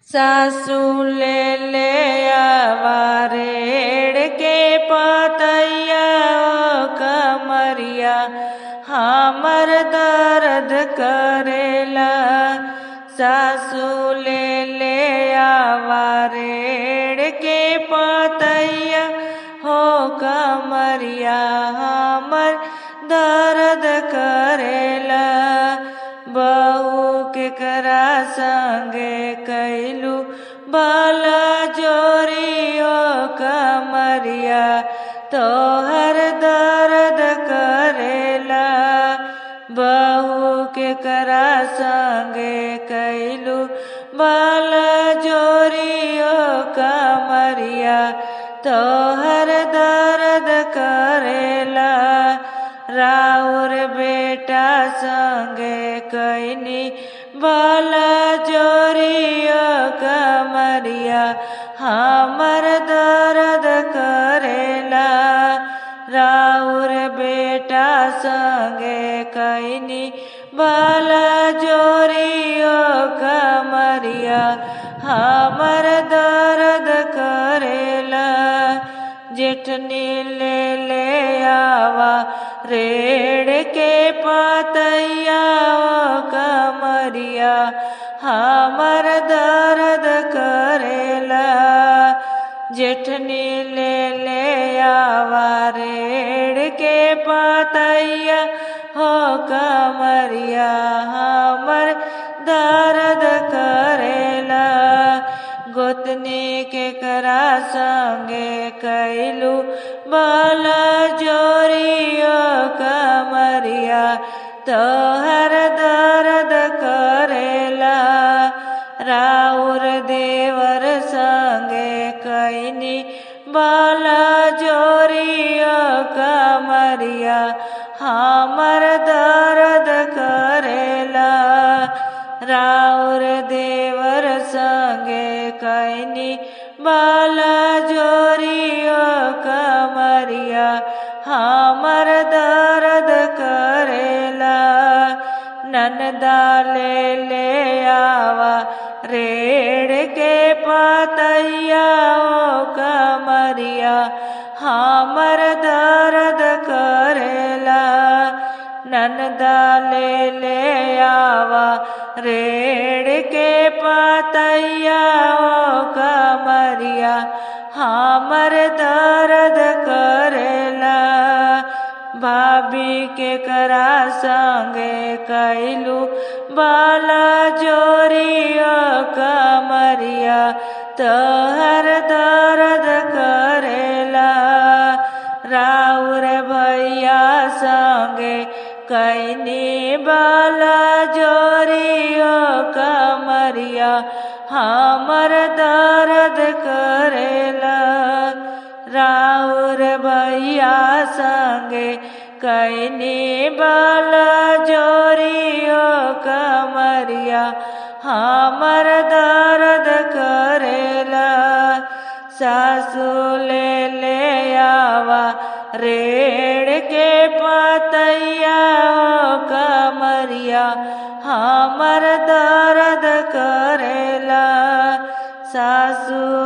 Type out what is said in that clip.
सासू ले आवा रेड़ के पतैया ओ कमरिया हमर दर्द करेला। सासू ले आवा रेड़ के पतैया हो कमरिया हमर दर्द करेला। बहू केकरा संगे कैलू बाला जोरियो कमरिया तोहर दर्द करेला। बहू केकरा संगे कैलू बाला जोरियो कमरिया तोहर दर्द करेला। राउर बेटा संगे कैनी बाला जोरियो कमरिया हमर दर्द करेला। राउर बेटा संगे कैनी बाला जोरियो कमरिया हमर दर्द करेला। जेठनी ले आवा रेड़ के पतैया ओ कमरिया हमर दर्द करेला। जेठनी ले आवा रेड़ के पतैया हो कमरिया हमर दर्द करेला। गोतनी केकरा संगे कैलू बाला जोरियो कमरिया तोहर दर्द करेला। राउर देवर संगे कैनी बाला जोरियो कमरिया हमर दर्द करेला। राउर देवर संगे कैनी बाला जोरियो कमरिया हमर दर्द करेला। ननदा ले आवा रेड़ के पतैया ओ कमरिया हमर दर्द करेला। ननदा ले आवा रेड़ के पतैया ओ कमरिया हमर दर्द करेला। भाभी केकरा संगे कैलू बाला जोरियो कमरिया तोहर दर्द करेला। राउर भैया संगे कैनी बाला जोरियो कमरिया हमर दर्द करेला। राउर भैया संगे कैनी बाला जोरियो कमरिया हमर दर्द करेला। सासू ले आवा रेड़ के पतैया ओ कमरिया हमर दर्द करेला। सासू